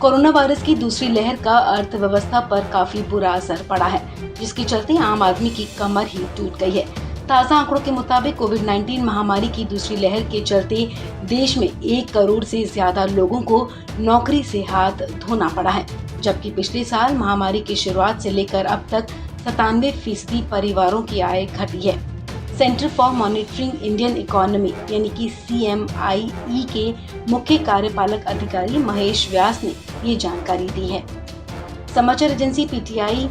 Corona virus की दूसरी लहर का अर्थव्यवस्था पर काफी बुरा असर पड़ा है, जिसके चलते आम आदमी की कमर ही टूट गई है। ताज़ा आंकड़ों के मुताबिक कोविड-19 महामारी की दूसरी लहर के चलते देश में 1 करोड़ से ज्यादा लोगों को नौकरी से हाथ धोना पड़ा है, जबकि पिछले साल महामारी की शुरुआत से लेकर अब तक 97% परिवारों की आय घटी है। Centre for monitoring Indian economy यानी कि CMIE के मुख्य कार्यपालक अधिकारी महेश व्यास ने ये जानकारी दी है। समाचार एजेंसी PTI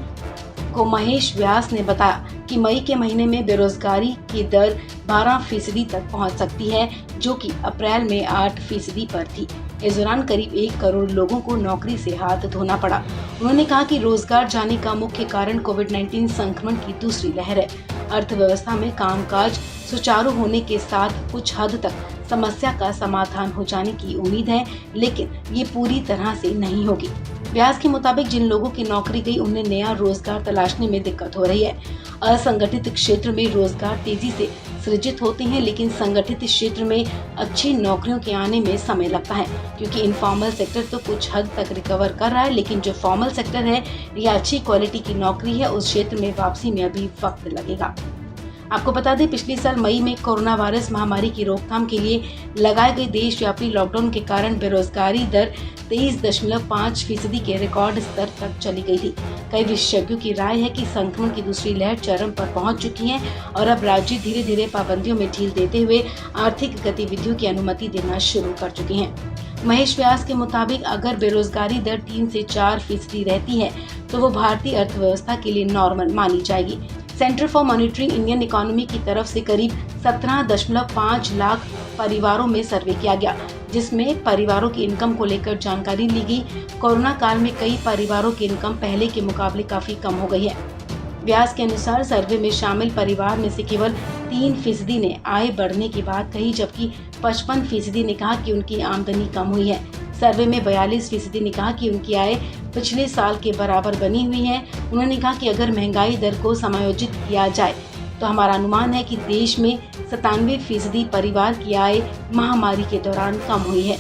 को महेश व्यास ने बताया कि मई के महीने में बेरोजगारी की दर 12% तक पहुंच सकती है, जो कि अप्रैल में 8% पर थी। इस दौरान करीब 1 करोड़ लोगों को नौकरी से हाथ धोना पड़ा। उन्होंने कहा कि रोजगार जाने का मुख्य कारण कोविड-19 संक्रमण की दूसरी लहर है। अर्थव्यवस्था में कामकाज सुचारू होने के साथ कुछ हद तक समस्या का समाधान हो जाने की उम्मीद है, लेकिन ये पूरी तरह से नहीं होगी। व्यास के मुताबिक जिन लोगों की नौकरी गई उन्हें नया रोजगार तलाशने में दिक्कत हो रही है। असंगठित क्षेत्र में रोजगार तेजी से सृजित होते हैं, लेकिन संगठित क्षेत्र में अच्छी नौकरियों के आने में समय लगता है, क्योंकि इनफॉर्मल सेक्टर तो कुछ हद तक रिकवर कर रहा है, लेकिन जो फॉर्मल सेक्टर है या अच्छी क्वालिटी की नौकरी है, उस क्षेत्र में वापसी में अभी वक्त लगेगा। आपको बता दें, पिछले साल मई में कोरोना वायरस महामारी की रोकथाम के लिए लगाए गए देशव्यापी लॉकडाउन के कारण बेरोजगारी दर 23.5% के रिकॉर्ड स्तर तक चली गई थी। कई विशेषज्ञों की राय है कि संक्रमण की दूसरी लहर चरम पर पहुंच चुकी है और अब राज्य धीरे धीरे पाबंदियों में ढील देते हुए आर्थिक गतिविधियों की अनुमति देना शुरू कर चुके हैं। महेश व्यास के मुताबिक अगर बेरोजगारी दर 3 से 4% रहती है तो वो भारतीय अर्थव्यवस्था के लिए नॉर्मल मानी जाएगी। Centre for monitoring Indian economy की तरफ से करीब 17.5 लाख परिवारों में सर्वे किया गया, जिसमें परिवारों की इनकम को लेकर जानकारी ली गई। कोरोना काल में कई परिवारों की इनकम पहले के मुकाबले काफी कम हो गई है। व्यास के अनुसार सर्वे में शामिल परिवार में से केवल 3% ने आय बढ़ने की बात कही, जबकि 55% ने कहा कि उनकी आमदनी कम हुई है। सर्वे में 42% ने कहा कि उनकी आय पिछले साल के बराबर बनी हुई है। उन्होंने कहा कि अगर महंगाई दर को समायोजित किया जाए तो हमारा अनुमान है कि देश में 97% परिवार की आय महामारी के दौरान कम हुई है।